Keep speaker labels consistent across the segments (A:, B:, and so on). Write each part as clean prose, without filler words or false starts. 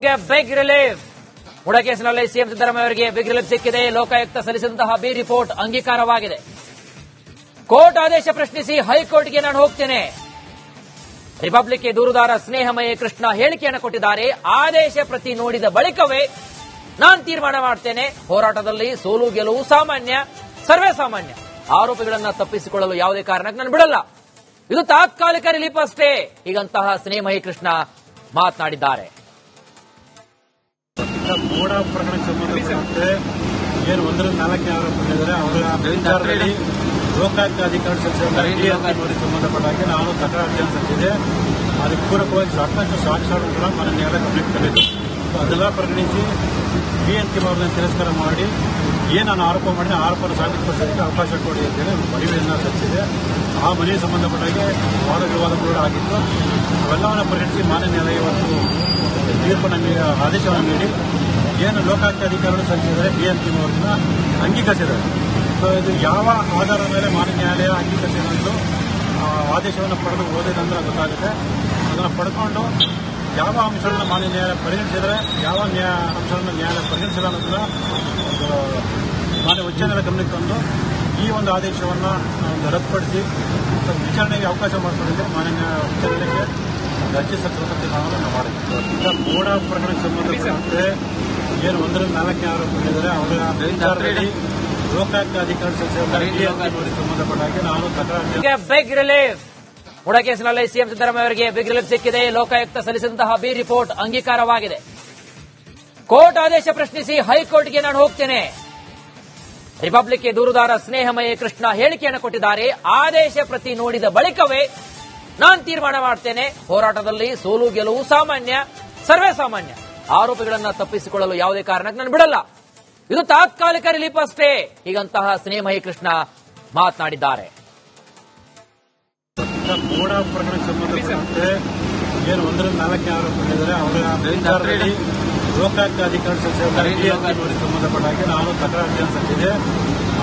A: Big relief MUDA ಕೇಸಿನಲ್ಲಿ CM Siddaramaiah ಅವರಿಗೆ big relief ಸಿಕ್ಕಿದೆ. ಲೋಕಾಯುಕ್ತ ಸಲ್ಲಿಸಿದಂತಹ ಬಿ ರಿಪೋರ್ಟ್ ಅಂಗೀಕಾರವಾಗಿದೆ. ಕೋರ್ಟ್ ಆದೇಶ ಪ್ರಶ್ನಿಸಿ ಹೈಕೋರ್ಟ್ಗೆ ನಾನು ಹೋಗ್ತೇನೆ. ರಿಪಬ್ಲಿಕ್ಗೆ ದೂರುದಾರ ಸ್ನೇಹಮಯ ಕೃಷ್ಣ ಹೇಳಿಕೆಯನ್ನು ಕೊಟ್ಟಿದ್ದಾರೆ. ಆದೇಶ ಪ್ರತಿ ನೋಡಿದ ಬಳಿಕವೇ ನಾನು ತೀರ್ಮಾನ ಮಾಡ್ತೇನೆ. ಹೋರಾಟದಲ್ಲಿ ಸೋಲು ಗೆಲುವು ಸಾಮಾನ್ಯ, ಸರ್ವೇ ಸಾಮಾನ್ಯ. ಆರೋಪಿಗಳನ್ನ ತಪ್ಪಿಸಿಕೊಳ್ಳಲು ಯಾವುದೇ ಕಾರಣಕ್ಕೆ ನಾನು ಬಿಡಲ್ಲ. ಇದು ತಾತ್ಕಾಲಿಕ ರಿಲೀಫ್ ಅಷ್ಟೇ, ಹೀಗಂತಹ ಸ್ನೇಹಮಯಿ ಕೃಷ್ಣ ಮಾತನಾಡಿದ್ದಾರೆ.
B: ಮೋಡ ಪ್ರಕರಣಕ್ಕೆ ಸಂಬಂಧಪಟ್ಟಂತೆ ಏನು 1-4 ಆರೋಪಗಳಿದ್ದಾರೆ. ಅವರ ವಿಚಾರದಲ್ಲಿ ಲೋಕಾಯುಕ್ತ ಅಧಿಕಾರಿ ಸಲ್ಲಿಸಿದ ಸಂಬಂಧಪಟ್ಟ ಹಾಗೆ ನಾನು ತಕರಾರು ಅರ್ಜಿಯನ್ನು ಸಲ್ಲಿಸಿದೆ. ಅದಕ್ಕೆ ಪೂರಕವಾಗಿ ಸಾಕಷ್ಟು ಸಾಕ್ಷ್ಯಗಳು ಕೂಡ ಮನೆ ನ್ಯಾಯಾಲಯ ಗಮನಕ್ಕೆ ತಂದಿದ್ದು. ಅದೆಲ್ಲ ಪರಿಗಣಿಸಿ BNK ಅವರನ್ನು ತಿರಸ್ಕಾರ ಮಾಡಿ ಏನು ನಾನು ಆರೋಪ ಮಾಡಿದ ಆರೋಪವನ್ನು ಸಾಬೀತುಪಡಿಸೋದಕ್ಕೆ ಅವಕಾಶ ಕೊಡಿ ಅಂತೇಳಿ ಮನವಿಯನ್ನು ಸಲ್ಲಿಸಿದೆ. ಆ ಮನವಿಗೆ ಸಂಬಂಧಪಟ್ಟ ಹಾಗೆ ವಾದ ವಿವಾದಗಳು ಆಗಿದ್ದು. ಅವೆಲ್ಲವನ್ನು ಪರಿಗಣಿಸಿ ಮಾನ್ಯ ನ್ಯಾಯಾಲಯ ಇವತ್ತು ತೀರ್ಪನ್ನು ಆದೇಶವನ್ನು ನೀಡಿ ಏನು ಲೋಕಾಯುಕ್ತ ಅಧಿಕಾರಿಗಳು ಸಲ್ಲಿಸಿದರೆ BNK ಅವರನ್ನ ಅಂಗೀಕರಿಸಿದ್ದಾರೆ. ಇದು ಯಾವ ಆಧಾರದ ಮೇಲೆ ಮಾನ್ಯ ನ್ಯಾಯಾಲಯ ಅಂಗೀಕರಿಸಿದ್ದು ಆದೇಶವನ್ನು ಪಡೆದು ಓದಿದಂದ್ರೆ ಗೊತ್ತಾಗುತ್ತೆ. ಅದನ್ನು ಪಡ್ಕೊಂಡು ಯಾವ ಅಂಶಗಳನ್ನು ಮಾನ್ಯ ನ್ಯಾಯಾಲಯ ಪರಿಗಣಿಸಿದರೆ ಯಾವ ಅಂಶಗಳನ್ನು ನ್ಯಾಯಾಲಯ ಪರಿಗಣಿಸಿಲ್ಲ ಅನ್ನೋದನ್ನ ಮಾನ್ಯ ಉಚ್ಚ ನ್ಯಾಯಾಲಯ ಗಮನಕ್ಕೆ ತಂದು ಈ ಒಂದು ಆದೇಶವನ್ನು ರದ್ದುಪಡಿಸಿ ವಿಚಾರಣೆಗೆ ಅವಕಾಶ ಮಾಡಿಕೊಂಡಿದ್ದರೆ ಮಾನ್ಯ ಉಚ್ಚ ನ್ಯಾಯಾಲಯಕ್ಕೆ ಅರ್ಜಿ ಸಲ್ಲಿಸುವಂತೆ ಕಾನೂನನ್ನು ಮಾಡಿದ್ದೀವಿ. ಈಗ ಮೋಡ ಪ್ರಕರಣಕ್ಕೆ ಸಂಬಂಧಪಟ್ಟಂತೆ ಏನು 1-4 ಆರೋಪಗಳಿದ್ದಾರೆ. ಅವರ ವಿಚಾರದಲ್ಲಿ ಲೋಕಾಯುಕ್ತ ಅಧಿಕಾರಿ ಸಲ್ಲಿಸಿದ ಸಂಬಂಧಪಟ್ಟ ಹಾಗೆ ನಾನು ತಕರಾರು
A: ಬಿಗ್ ರಿಲೀಫ್ ಮುಡಾ ಕೇಸಿನಲ್ಲಿ ಸಿಎಂ ಸಿದ್ದರಾಮಯ್ಯ ಅವರಿಗೆ ಬಿಗ್ ರಿಲೀಫ್ ಸಿಕ್ಕಿದೆ. ಲೋಕಾಯುಕ್ತ ಸಲ್ಲಿಸಿದಂತಹ ಬಿ ರಿಪೋರ್ಟ್ ಅಂಗೀಕಾರವಾಗಿದೆ. ಕೋರ್ಟ್ ಆದೇಶ ಪ್ರಶ್ನಿಸಿ ಹೈಕೋರ್ಟ್ಗೆ ನಾನು ಹೋಗ್ತೇನೆ. ರಿಪಬ್ಲಿಕ್ಗೆ ದೂರುದಾರ ಸ್ನೇಹಮಯ ಕೃಷ್ಣ ಹೇಳಿಕೆಯನ್ನು ಕೊಟ್ಟಿದ್ದಾರೆ. ಆದೇಶ ಪ್ರತಿ ನೋಡಿದ ಬಳಿಕವೇ ನಾನು ತೀರ್ಮಾನ ಮಾಡ್ತೇನೆ. ಹೋರಾಟದಲ್ಲಿ ಸೋಲು ಗೆಲುವು ಸಾಮಾನ್ಯ, ಸರ್ವೇ ಸಾಮಾನ್ಯ. ಆರೋಪಿಗಳನ್ನ ತಪ್ಪಿಸಿಕೊಳ್ಳಲು ಯಾವುದೇ ಕಾರಣಕ್ಕೆ ನಾನು ಬಿಡಲ್ಲ. ಇದು ತಾತ್ಕಾಲಿಕ ರಿಲೀಫ್ ಅಷ್ಟೇ, ಹೀಗಂತಹ ಸ್ನೇಹಮಯಿ ಕೃಷ್ಣ ಮಾತನಾಡಿದ್ದಾರೆ.
B: ಮೋಡ ಪ್ರಕರಣಕ್ಕೆ ಸಂಬಂಧಪಟ್ಟಂತೆ ಏನು 1-4 ಆರೋಪಗಳಿದ್ದಾರೆ. ಅವರ ವಿಚಾರದಲ್ಲಿ ಲೋಕಾಯುಕ್ತ ಅಧಿಕಾರಿ ಸಲ್ಲಿಸಿದ ಸಂಬಂಧಪಟ್ಟ ಹಾಗೆ ನಾನು ತಕರಾರು ಅರ್ಜಿಯನ್ನು ಸಲ್ಲಿಸಿದೆ.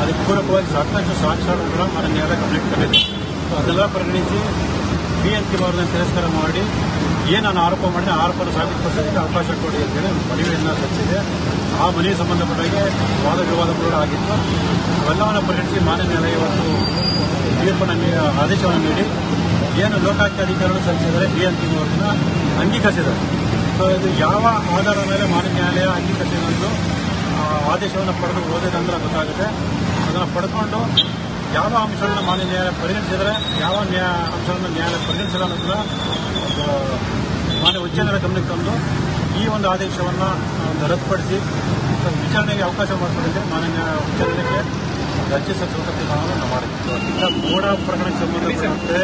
B: ಅದಕ್ಕೆ ಪೂರಕವಾಗಿ ಸಾಕಷ್ಟು ಸಾಕ್ಷ್ಯಗಳು ಕೂಡ ಮನೆ ನ್ಯಾಯಾಲಯ ಗಮನಕ್ಕೆ ತಂದಿದ್ದು. ಅದೆಲ್ಲ ಪರಿಗಣಿಸಿ BNK ಅವರನ್ನು ತಿರಸ್ಕಾರ ಮಾಡಿ ಏನು ನಾನು ಆರೋಪ ಮಾಡಿದ ಆರೋಪವನ್ನು ಸಾಬೀತುಪಡಿಸೋದಕ್ಕೆ ಅವಕಾಶ ಕೊಡಿ ಅಂತೇಳಿ ಮನವಿಯನ್ನು ಸಲ್ಲಿಸಿದೆ. ಆ ಮನವಿಗೆ ಸಂಬಂಧಪಟ್ಟ ಹಾಗೆ ವಾದ ವಿವಾದಗಳು ಆಗಿದ್ದು. ಅವೆಲ್ಲವನ್ನು ಪರಿಗಣಿಸಿ ಮಾನ್ಯ ನ್ಯಾಯಾಲಯ ಇವತ್ತು ತೀರ್ಪನ್ನು ಆದೇಶವನ್ನು ನೀಡಿ ಏನು ಲೋಕಾಯುಕ್ತ ಅಧಿಕಾರಿಗಳು ಸಲ್ಲಿಸಿದರೆ BNK ಅವರನ್ನ ಅಂಗೀಕರಿಸಿದ್ದಾರೆ. ಇದು ಯಾವ ಆಧಾರದ ಮೇಲೆ ಮಾನ್ಯ ನ್ಯಾಯಾಲಯ ಅಂಗೀಕರಿಸಿದ್ದು ಆದೇಶವನ್ನು ಪಡೆದು ಓದಿದಂದ್ರೆ ಗೊತ್ತಾಗುತ್ತೆ. ಅದನ್ನು ಪಡ್ಕೊಂಡು ಯಾವ ಅಂಶಗಳನ್ನು ಮಾನ್ಯ ನ್ಯಾಯಾಲಯ ಪರಿಗಣಿಸಿದರೆ ಯಾವ ಅಂಶಗಳನ್ನು ನ್ಯಾಯಾಲಯ ಪರಿಗಣಿಸಿಲ್ಲ ಅನ್ನೋದನ್ನ ಮಾನ್ಯ ಉಚ್ಚ ನ್ಯಾಯಾಲಯ ಗಮನಕ್ಕೆ ತಂದು ಈ ಒಂದು ಆದೇಶವನ್ನು ರದ್ದುಪಡಿಸಿ ವಿಚಾರಣೆಗೆ ಅವಕಾಶ ಮಾಡಿಕೊಂಡಿದ್ದರೆ ಮಾನ್ಯ ಉಚ್ಚ ನ್ಯಾಯಾಲಯಕ್ಕೆ ಅರ್ಜಿ ಸಲ್ಲಿಸುವಂತೆ ಕಾನೂನನ್ನು ಮಾಡಿದ್ದೀವಿ. ಈಗ ಮೋಡ ಪ್ರಕರಣಕ್ಕೆ ಸಂಬಂಧಪಟ್ಟಂತೆ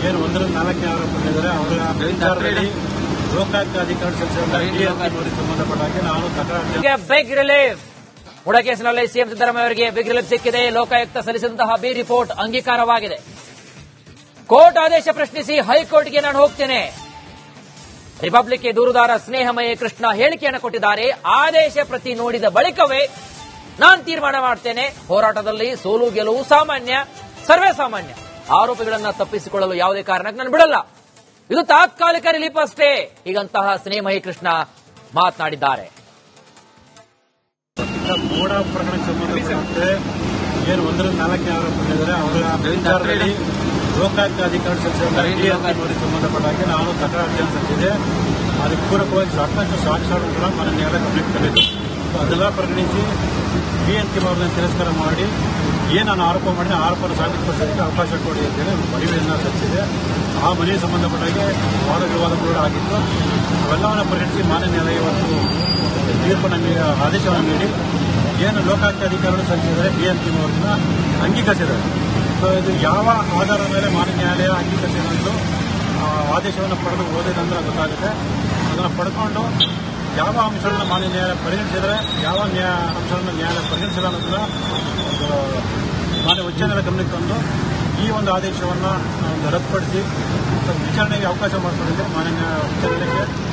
B: ಏನು 1-4 ಆರೋಪಗಳಿದ್ದಾರೆ. ಅವರ ವಿಚಾರದಲ್ಲಿ ಲೋಕಾಯುಕ್ತ ಅಧಿಕಾರಿ ಸಲ್ಲಿಸಿದ ಸಂಬಂಧಪಟ್ಟ ಹಾಗೆ ನಾನು ತಕರಾರು
A: ಬಿಗ್ ರಿಲೀಫ್ ಮುಡಾ ಕೇಸಿನಲ್ಲಿ ಸಿಎಂ ಸಿದ್ದರಾಮಯ್ಯ ಅವರಿಗೆ ಬಿಗ್ ರಿಲೀಫ್ ಸಿಕ್ಕಿದೆ. ಲೋಕಾಯುಕ್ತ ಸಲ್ಲಿಸಿದಂತಹ ಬಿ ರಿಪೋರ್ಟ್ ಅಂಗೀಕಾರವಾಗಿದೆ. ಕೋರ್ಟ್ ಆದೇಶ ಪ್ರಶ್ನಿಸಿ ಹೈಕೋರ್ಟ್ಗೆ ನಾನು ಹೋಗ್ತೇನೆ. ರಿಪಬ್ಲಿಕ್ಗೆ ದೂರುದಾರ ಸ್ನೇಹಮಯ ಕೃಷ್ಣ ಹೇಳಿಕೆಯನ್ನು ಕೊಟ್ಟಿದ್ದಾರೆ. ಆದೇಶ ಪ್ರತಿ ನೋಡಿದ ಬಳಿಕವೇ ನಾನು ತೀರ್ಮಾನ ಮಾಡ್ತೇನೆ. ಹೋರಾಟದಲ್ಲಿ ಸೋಲು ಗೆಲುವು ಸಾಮಾನ್ಯ, ಸರ್ವೇ ಸಾಮಾನ್ಯ. ಆರೋಪಿಗಳನ್ನ ತಪ್ಪಿಸಿಕೊಳ್ಳಲು ಯಾವುದೇ ಕಾರಣಕ್ಕೆ ನಾನು ಬಿಡಲ್ಲ. ಇದು ತಾತ್ಕಾಲಿಕ ರಿಲೀಫ್ ಅಷ್ಟೇ, ಹೀಗಂತಹ ಸ್ನೇಹಮಯಿ ಕೃಷ್ಣ ಮಾತನಾಡಿದ್ದಾರೆ.
B: ಮೋಡ ಪ್ರಕರಣಕ್ಕೆ ಸಂಬಂಧಪಟ್ಟಂತೆ ಏನು 1-4 ಆರೋಪಗಳಿದ್ದಾರೆ. ಅವರ ವಿಚಾರದಲ್ಲಿ ಲೋಕಾಯುಕ್ತ ಅಧಿಕಾರಿ ಸಲ್ಲಿಸಿದ ಸಂಬಂಧಪಟ್ಟ ಹಾಗೆ ನಾನು ತಕರಾರು ಅರ್ಜಿಯನ್ನು ಸಲ್ಲಿಸಿದೆ. ಅದಕ್ಕೆ ಪೂರಕವಾಗಿ ಸಾಕಷ್ಟು ಸಾಕ್ಷ್ಯಗಳು ಕೂಡ ಮನೆ ನ್ಯಾಯಾಲಯ ಗಮನಕ್ಕೆ ತಂದಿದ್ದು. ಅದೆಲ್ಲ ಪರಿಗಣಿಸಿ BNK ಅವರನ್ನು ತಿರಸ್ಕಾರ ಮಾಡಿ ಏನು ನಾನು ಆರೋಪ ಮಾಡಿದ ಆರೋಪವನ್ನು ಸಾಬೀತುಪಡಿಸೋದಕ್ಕೆ ಅವಕಾಶ ಕೊಡಿ ಅಂತೇಳಿ ಮನವಿಯನ್ನು ಸಲ್ಲಿಸಿದೆ. ಆ ಮನವಿಗೆ ಸಂಬಂಧಪಟ್ಟ ಹಾಗೆ ವಾದ ವಿವಾದಗಳು ಆಗಿದ್ದು. ಅವೆಲ್ಲವನ್ನು ಪರಿಗಣಿಸಿ ಮಾನ್ಯ ನ್ಯಾಯಾಲಯ ಇವತ್ತು ತೀರ್ಪನ್ನು ಆದೇಶವನ್ನು ನೀಡಿ ಏನು ಲೋಕಾಯುಕ್ತ ಅಧಿಕಾರಿಗಳು ಸಲ್ಲಿಸಿದರೆ BNK ಅವರನ್ನ ಅಂಗೀಕರಿಸಿದ್ದಾರೆ. ಇದು ಯಾವ ಆಧಾರದ ಮೇಲೆ ಮಾನ್ಯ ನ್ಯಾಯಾಲಯ ಅಂಗೀಕರಿಸಿದ್ದು ಆದೇಶವನ್ನು ಪಡೆದು ಓದಿದಂದ್ರೆ ಗೊತ್ತಾಗುತ್ತೆ. ಅದನ್ನು ಪಡ್ಕೊಂಡು ಯಾವ ಅಂಶಗಳನ್ನು ಮಾನ್ಯ ನ್ಯಾಯಾಲಯ ಪರಿಗಣಿಸಿದರೆ ಯಾವ ಅಂಶಗಳನ್ನು ನ್ಯಾಯಾಲಯ ಪರಿಗಣಿಸಿಲ್ಲ ಅನ್ನೋದನ್ನ ಮಾನ್ಯ ಉಚ್ಚ ನ್ಯಾಯಾಲಯ ಗಮನಕ್ಕೆ ತಂದು ಈ ಒಂದು ಆದೇಶವನ್ನು ರದ್ದುಪಡಿಸಿ ವಿಚಾರಣೆಗೆ ಅವಕಾಶ ಮಾಡಿಕೊಂಡಿದ್ದರೆ ಮಾನ್ಯ ಉಚ್ಚ ನ್ಯಾಯಾಲಯಕ್ಕೆ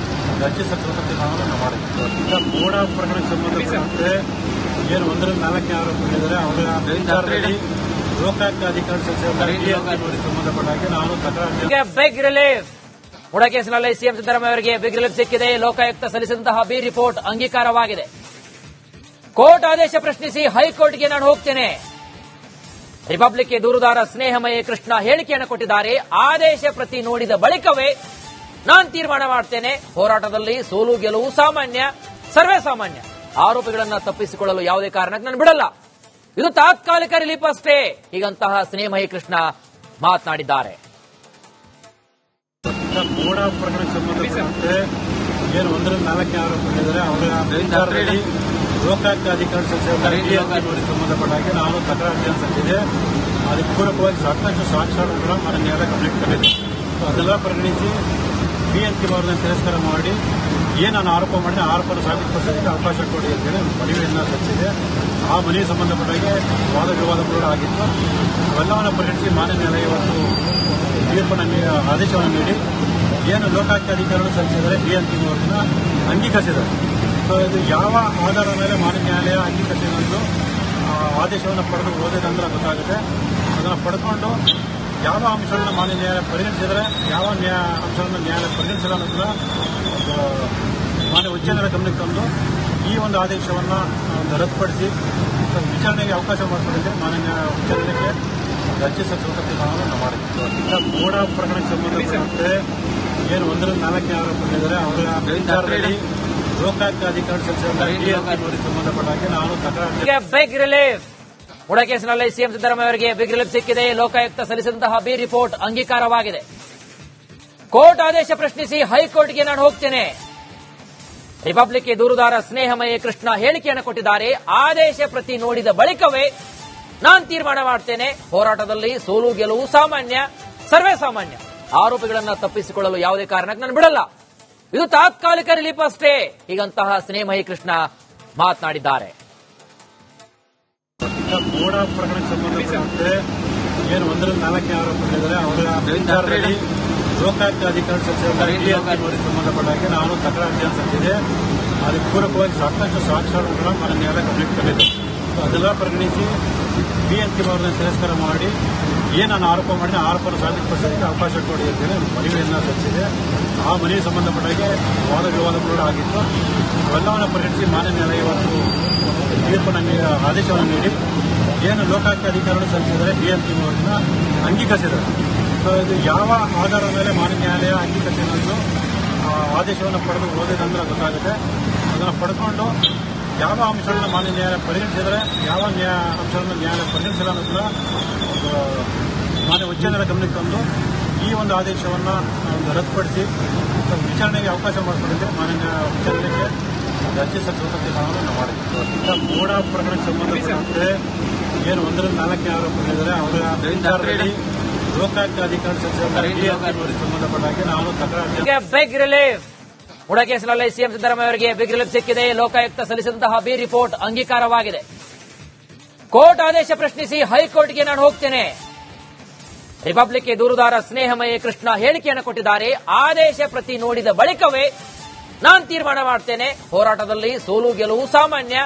B: ಅರ್ಜಿ ಸಲ್ಲಿಸುವಂತೆ ಕಾನೂನನ್ನು ಮಾಡಿದ್ದೀವಿ. ಈಗ ಮೋಡ ಪ್ರಕರಣಕ್ಕೆ ಸಂಬಂಧಪಟ್ಟಂತೆ ಏನು 1-4 ಆರೋಪಗಳಿದ್ದಾರೆ. ಅವರ ವಿಚಾರದಲ್ಲಿ ಲೋಕಾಯುಕ್ತ ಅಧಿಕಾರಿ ಸಲ್ಲಿಸಿದ ಸಂಬಂಧಪಟ್ಟ ಹಾಗೆ ನಾನು ತಕರಾರು
A: ಬಿಗ್ ರಿಲೀಫ್ ಮುಡ ಕೇಸಿನಲ್ಲಿ ಸಿಎಂ ಸಿದ್ದರಾಮಯ್ಯ ಅವರಿಗೆ ಬಿಗ್ ರಿಲೀಫ್ ಸಿಕ್ಕಿದೆ. ಲೋಕಾಯುಕ್ತ ಸಲ್ಲಿಸಿದಂತಹ ಬಿ ರಿಪೋರ್ಟ್ ಅಂಗೀಕಾರವಾಗಿದೆ. ಕೋರ್ಟ್ ಆದೇಶ ಪ್ರಶ್ನಿಸಿ ಹೈಕೋರ್ಟ್ಗೆ ನಾನು ಹೋಗ್ತೇನೆ. ರಿಪಬ್ಲಿಕ್ಗೆ ದೂರುದಾರ ಸ್ನೇಹಮಯಿ ಕೃಷ್ಣ ಹೇಳಿಕೆಯನ್ನು ಕೊಟ್ಟಿದ್ದಾರೆ. ಆದೇಶ ಪ್ರತಿ ನೋಡಿದ ಬಳಿಕವೇ ನಾನು ತೀರ್ಮಾನ ಮಾಡ್ತೇನೆ. ಹೋರಾಟದಲ್ಲಿ ಸೋಲು ಗೆಲುವು ಸಾಮಾನ್ಯ, ಸರ್ವೇ ಸಾಮಾನ್ಯ. ಆರೋಪಿಗಳನ್ನ ತಪ್ಪಿಸಿಕೊಳ್ಳಲು ಯಾವುದೇ ಕಾರಣಕ್ಕೆ ನಾನು ಬಿಡಲ್ಲ. ಇದು ತಾತ್ಕಾಲಿಕ ರಿಲೀಫ್ ಅಷ್ಟೇ. ಹೀಗಂತಹ ಸ್ನೇಹಮಯಿ ಕೃಷ್ಣ ಮಾತನಾಡಿದ್ದಾರೆ.
B: ಮೋಡ ಪ್ರಕರಣಕ್ಕೆ ಸಂಬಂಧಪಟ್ಟಂತೆ ಏನು 1-4 ಆರೋಪಿಗಳಿದ್ದಾರೆ ಅವರ ವಿಚಾರದಲ್ಲಿ ಲೋಕಾಯುಕ್ತ ಅಧಿಕಾರಿ ನೋಡಿ ಸಂಬಂಧಪಟ್ಟ ಹಾಗೆ ನಾನು ತಕರಾರು ಸಲ್ಲಿಸಿದೆ. ಅದಕ್ಕೆ ಪೂರಕವಾಗಿ ಸಾಕಷ್ಟು ಸಾಕ್ಷ್ಯಾಧಾರಗಳ ನನ್ನ ನ್ಯಾಯಾಲಯ ಗಮನಕ್ಕೆ ತಂದಿದೆ. ಅದೆಲ್ಲ ಪರಿಗಣಿಸಿ BNK ಅವರನ್ನು ತಿರಸ್ಕಾರ ಮಾಡಿ ಏನು ನಾನು ಆರೋಪ ಮಾಡಿದೆ ಆರೋಪವನ್ನು ಸಾಬೀತುಪಡಿಸೋದಕ್ಕೆ ಅವಕಾಶ ಕೊಡಿ ಅಂತೇಳಿ ಮನವಿಯನ್ನು ಸಲ್ಲಿಸಿದೆ. ಆ ಮನವಿ ಸಂಬಂಧಪಟ್ಟಾಗೆ ವಾದ ವಿವಾದಗಳು ಆಗಿತ್ತು. ಅವೆಲ್ಲವನ್ನು ಪರಿಗಣಿಸಿ ಮಾನ್ಯ ನ್ಯಾಯಾಲಯ ಇವತ್ತು ತೀರ್ಪನ್ನು ಆದೇಶವನ್ನು ನೀಡಿ ಏನು ಲೋಕಾಯುಕ್ತ ಅಧಿಕಾರಿಗಳು ಸಲ್ಲಿಸಿದರೆ BNK ಅವರನ್ನ ಅಂಗೀಕರಿಸಿದ್ದಾರೆ. ಇದು ಯಾವ ಆಧಾರದ ಮೇಲೆ ಮಾನ್ಯ ನ್ಯಾಯಾಲಯ ಅಂಗೀಕರಿಸಿದ್ದು ಆದೇಶವನ್ನು ಪಡೆದು ಓದಿದಂದ್ರೆ ಗೊತ್ತಾಗುತ್ತೆ. ಅದನ್ನು ಪಡ್ಕೊಂಡು ಯಾವ ಅಂಶಗಳನ್ನ ಮಾನ್ಯ ನ್ಯಾಯಾಲಯ ಪರಿಗಣಿಸಿದರೆ ಯಾವ ಅಂಶಗಳನ್ನು ನ್ಯಾಯಾಲಯ ಪರಿಗಣಿಸಿಲ್ಲ ಅನ್ನೋದನ್ನ ಮಾನ್ಯ ಉಚ್ಚ ನ್ಯಾಯಾಲಯ ಗಮನಕ್ಕೆ ತಂದು ಈ ಒಂದು ಆದೇಶವನ್ನು ರದ್ದುಪಡಿಸಿ ವಿಚಾರಣೆಗೆ ಅವಕಾಶ ಮಾಡಿಕೊಂಡಿದ್ದೆ. ಮಾನ್ಯ ಉಚ್ಚ ನ್ಯಾಯಾಲಯಕ್ಕೆ ರಾಜ್ಯ ಸಚಿವ ಮಾಡಿದ್ದು. ಮೋಡ ಪ್ರಕರಣಕ್ಕೆ ಸಂಬಂಧಪಟ್ಟಂತೆ ಏನು 1-4 ಆರೋಪಿಗಳಿದ್ದಾರೆ ಅವರ ವಿಚಾರದಲ್ಲಿ ಲೋಕಾಯುಕ್ತ ಅಧಿಕಾರಿ ನೋಡಿ ಸಂಬಂಧಪಟ್ಟ ಹಾಗೆ ನಾನು ತಕರಾರು
A: ಬಿಗ್ ರಿಲೀಫ್. ಮುಡ ಕೇಸಿನಲ್ಲಿ ಸಿಎಂ ಸಿದ್ದರಾಮಯ್ಯ ಅವರಿಗೆ ಬಿಗ್ ರಿಲೀಫ್ ಸಿಕ್ಕಿದೆ. ಲೋಕಾಯುಕ್ತ ಸಲ್ಲಿಸಿದಂತಹ ಬಿ ರಿಪೋರ್ಟ್ ಅಂಗೀಕಾರವಾಗಿದೆ. ಕೋರ್ಟ್ ಆದೇಶ ಪ್ರಶ್ನಿಸಿ ಹೈಕೋರ್ಟ್ಗೆ ನಾನು ಹೋಗ್ತೇನೆ. ರಿಪಬ್ಲಿಕ್ಗೆ ದೂರುದಾರ ಸ್ನೇಹಮಯಿ ಕೃಷ್ಣ ಹೇಳಿಕೆಯನ್ನು ಕೊಟ್ಟಿದ್ದಾರೆ. ಆದೇಶ ಪ್ರತಿ ನೋಡಿದ ಬಳಿಕವೇ ನಾನು ತೀರ್ಮಾನ ಮಾಡ್ತೇನೆ. ಹೋರಾಟದಲ್ಲಿ ಸೋಲು ಗೆಲುವು ಸಾಮಾನ್ಯ, ಸರ್ವೇ ಸಾಮಾನ್ಯ. ಆರೋಪಿಗಳನ್ನ ತಪ್ಪಿಸಿಕೊಳ್ಳಲು ಯಾವುದೇ ಕಾರಣಕ್ಕೆ ನಾನು ಬಿಡಲ್ಲ. ಇದು ತಾತ್ಕಾಲಿಕ ರಿಲೀಫ್ ಅಷ್ಟೇ. ಹೀಗಂತಹ ಸ್ನೇಹಮಯಿ ಕೃಷ್ಣ ಮಾತನಾಡಿದ್ದಾರೆ.
B: ಮೋಡ ಪ್ರಕರಣಕ್ಕೆ ಸಂಬಂಧಪಟ್ಟಂತೆ ಏನು 1-4 ಆರೋಪಿಗಳಿದ್ದಾರೆ ಅವರ ವಿಚಾರದಲ್ಲಿ ಲೋಕಾಯುಕ್ತ ಅಧಿಕಾರಿ ನೋಡಿ ಸಂಬಂಧಪಟ್ಟ ಹಾಗೆ ನಾನು ತಕರಾರು ಸಲ್ಲಿಸಿದೆ. ಅದಕ್ಕೆ ಪೂರಕವಾಗಿ ಸಾಕಷ್ಟು ಸಾಕ್ಷ್ಯಾಧಾರಗಳ ನನ್ನ ನ್ಯಾಯಾಲಯ ಗಮನಕ್ಕೆ ತಂದಿದೆ. ಅದೆಲ್ಲ ಪರಿಗಣಿಸಿ BNK ಅವರನ್ನು ತಿರಸ್ಕಾರ ಮಾಡಿ ಏನು ನಾನು ಆರೋಪ ಮಾಡಿದೆ ಆರೋಪವನ್ನು ಸಾಬೀತುಪಡಿಸೋದಕ್ಕೆ ಅವಕಾಶ ಕೊಡಿ ಅಂತೇಳಿ ಮನವಿಯನ್ನು ಸಲ್ಲಿಸಿದೆ. ಆ ಮನವಿ ಸಂಬಂಧಪಟ್ಟಾಗೆ ವಾದ ವಿವಾದಗಳು ಆಗಿತ್ತು. ಅವೆಲ್ಲವನ್ನು ಪರಿಗಣಿಸಿ ಮಾನ್ಯ ನ್ಯಾಯಾಲಯ ಇವತ್ತು ತೀರ್ಪನ್ನು ಆದೇಶವನ್ನು ನೀಡಿ ಏನು ಲೋಕಾಯುಕ್ತ ಅಧಿಕಾರಿಗಳು ಸಲ್ಲಿಸಿದರೆ BNK ಅವರನ್ನ ಅಂಗೀಕರಿಸಿದ್ದಾರೆ. ಇದು ಯಾವ ಆಧಾರದ ಮೇಲೆ ಮಾನ್ಯ ನ್ಯಾಯಾಲಯ ಅಂಗೀಕರಿಸಿದ್ದು ಆದೇಶವನ್ನು ಪಡೆದು ಓದಿದಂದ್ರೆ ಗೊತ್ತಾಗುತ್ತೆ. ಅದನ್ನು ಪಡ್ಕೊಂಡು ಯಾವ ಅಂಶಗಳನ್ನ ಮಾನ್ಯ ನ್ಯಾಯಾಲಯ ಪರಿಗಣಿಸಿದರೆ ಯಾವ ಅಂಶಗಳನ್ನು ನ್ಯಾಯಾಲಯ ಪರಿಗಣಿಸಿಲ್ಲ ಅನ್ನೋದನ್ನ ಮಾನ್ಯ ಉಚ್ಚ ನ್ಯಾಯಾಲಯ ಗಮನಕ್ಕೆ ತಂದು ಈ ಒಂದು ಆದೇಶವನ್ನು ರದ್ದುಪಡಿಸಿ ವಿಚಾರಣೆಗೆ ಅವಕಾಶ ಮಾಡಿಕೊಂಡಿದ್ದೆ. ಮಾನ್ಯ ಉಚ್ಚ ನ್ಯಾಯಾಲಯಕ್ಕೆ ರಾಜ್ಯ ಸಚಿವ ಮಾಡಿದ್ದು. ಮೋಡ ಪ್ರಕರಣಕ್ಕೆ ಸಂಬಂಧಪಟ್ಟಂತೆ ಏನು 1-4 ಆರೋಪಿಗಳಿದ್ದಾರೆ ಅವರ ವಿಚಾರದಲ್ಲಿ ಲೋಕಾಯುಕ್ತ ಅಧಿಕಾರಿ ನೋಡಿ ಸಂಬಂಧಪಟ್ಟ ಹಾಗೆ ನಾನು ತಕರಾರು
A: ಬಿಗ್ ರಿಲೀಫ್. ಮುಡ ಕೇಸಿನಲ್ಲಿ ಸಿಎಂ ಸಿದ್ದರಾಮಯ್ಯ ಅವರಿಗೆ ಬಿಗ್ ರಿಲೀಫ್ ಸಿಕ್ಕಿದೆ. ಲೋಕಾಯುಕ್ತ ಸಲ್ಲಿಸಿದಂತಹ ಬಿ ರಿಪೋರ್ಟ್ ಅಂಗೀಕಾರವಾಗಿದೆ. ಕೋರ್ಟ್ ಆದೇಶ ಪ್ರಶ್ನಿಸಿ ಹೈಕೋರ್ಟ್ಗೆ ನಾನು ಹೋಗ್ತೇನೆ. ರಿಪಬ್ಲಿಕ್ಗೆ ದೂರುದಾರ ಸ್ನೇಹಮಯಿ ಕೃಷ್ಣ ಹೇಳಿಕೆಯನ್ನು ಕೊಟ್ಟಿದ್ದಾರೆ. ಆದೇಶ ಪ್ರತಿ ನೋಡಿದ ಬಳಿಕವೇ ನಾನು ತೀರ್ಮಾನ ಮಾಡ್ತೇನೆ. ಹೋರಾಟದಲ್ಲಿ ಸೋಲು ಗೆಲುವು ಸಾಮಾನ್ಯ,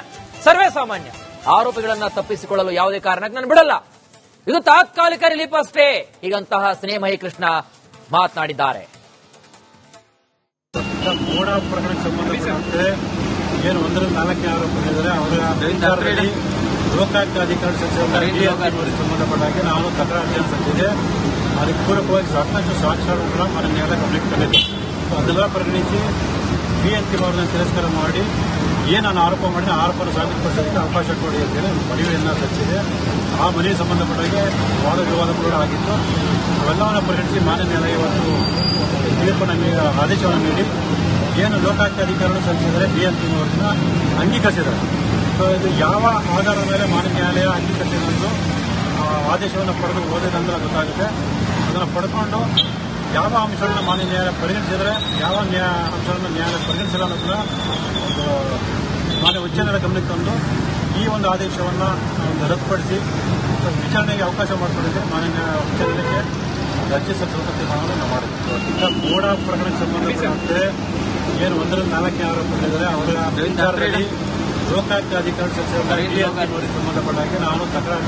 A: ಸರ್ವೇ ಸಾಮಾನ್ಯ. ಆರೋಪಿಗಳನ್ನ ತಪ್ಪಿಸಿಕೊಳ್ಳಲು ಯಾವುದೇ ಕಾರಣಕ್ಕೆ ನಾನು ಬಿಡಲ್ಲ. ಇದು ತಾತ್ಕಾಲಿಕ ರಿಲೀಫ್ ಅಷ್ಟೇ. ಹೀಗಂತಹ ಸ್ನೇಹಮಯಿ ಕೃಷ್ಣ ಮಾತನಾಡಿದ್ದಾರೆ.
B: ಮೋಡ ಪ್ರಕರಣಕ್ಕೆ ಸಂಬಂಧಪಟ್ಟಂತೆ ಏನು 1-4 ಆರೋಪಿಗಳಿದ್ದಾರೆ ಅವರ ವಿಚಾರದಲ್ಲಿ ಲೋಕಾಯುಕ್ತ ಅಧಿಕಾರಿ ನೋಡಿ ಸಂಬಂಧಪಟ್ಟ ಹಾಗೆ ನಾನು ತಕರಾರು ಸಲ್ಲಿಸಿದೆ. ಅದಕ್ಕೆ ಪೂರಕವಾಗಿ ಸಾಕಷ್ಟು ಸಾಕ್ಷ್ಯಾಧಾರಗಳ ನನ್ನ ನ್ಯಾಯಾಲಯ ಗಮನಕ್ಕೆ ತಂದಿದೆ. ಅದೆಲ್ಲ ಪರಿಗಣಿಸಿ BNK ಅವರನ್ನು ತಿರಸ್ಕಾರ ಮಾಡಿ ಏನು ನಾನು ಆರೋಪ ಮಾಡಿದೆ ಆರೋಪವನ್ನು ಸಾಬೀತುಪಡಿಸೋದಕ್ಕೆ ಅವಕಾಶ ಕೊಡಿ ಅಂತೇಳಿ ಮನವಿಯನ್ನು ಸಲ್ಲಿಸಿದೆ. ಆ ಮನವಿ ಸಂಬಂಧಪಟ್ಟಾಗೆ ವಾದ ವಿವಾದಗಳು ಆಗಿತ್ತು. ಅವೆಲ್ಲವನ್ನು ಪರಿಗಣಿಸಿ ಮಾನ್ಯ ನ್ಯಾಯಾಲಯ ಇವತ್ತು ತೀರ್ಪನ್ನು ಆದೇಶವನ್ನು ನೀಡಿ ಏನು ಲೋಕಾಯುಕ್ತ ಅಧಿಕಾರಿಗಳು ಸಲ್ಲಿಸಿದರೆ BNK ಅವರನ್ನ ಅಂಗೀಕರಿಸಿದ್ದಾರೆ. ಇದು ಯಾವ ಆಧಾರದ ಮೇಲೆ ಮಾನ್ಯ ನ್ಯಾಯಾಲಯ ಅಂಗೀಕರಿಸಿದ್ದು ಆದೇಶವನ್ನು ಪಡೆದು ಓದಿದಂದ್ರೆ ಗೊತ್ತಾಗುತ್ತೆ. ಅದನ್ನು ಪಡ್ಕೊಂಡು ಯಾವ ಅಂಶಗಳನ್ನ ಮಾನ್ಯ ನ್ಯಾಯಾಲಯ ಪರಿಗಣಿಸಿದರೆ ಯಾವ ಅಂಶಗಳನ್ನು ನ್ಯಾಯಾಲಯ ಪರಿಗಣಿಸಿಲ್ಲ ಅನ್ನೋದನ್ನ ಮಾನ್ಯ ಉಚ್ಚ ನ್ಯಾಯಾಲಯ ಗಮನಕ್ಕೆ ತಂದು ಈ ಒಂದು ಆದೇಶವನ್ನು ರದ್ದುಪಡಿಸಿ ವಿಚಾರಣೆಗೆ ಅವಕಾಶ ಮಾಡಿಕೊಂಡಿದ್ದೆ. ಮಾನ್ಯ ಉಚ್ಚ ನ್ಯಾಯಾಲಯಕ್ಕೆ ರಾಜ್ಯ ಸಚಿವ ಮಾಡಿದ್ದು. ಮೋಡ ಪ್ರಕರಣಕ್ಕೆ ಸಂಬಂಧಪಟ್ಟಂತೆ ಏನು 1-4 ಆರೋಪಿಗಳಿದ್ದಾರೆ ಅವರ ವಿಚಾರದಲ್ಲಿ ಲೋಕಾಯುಕ್ತ ಅಧಿಕಾರಿ ನೋಡಿ ಸಂಬಂಧಪಟ್ಟ ಹಾಗೆ ನಾನು ತಕರಾರು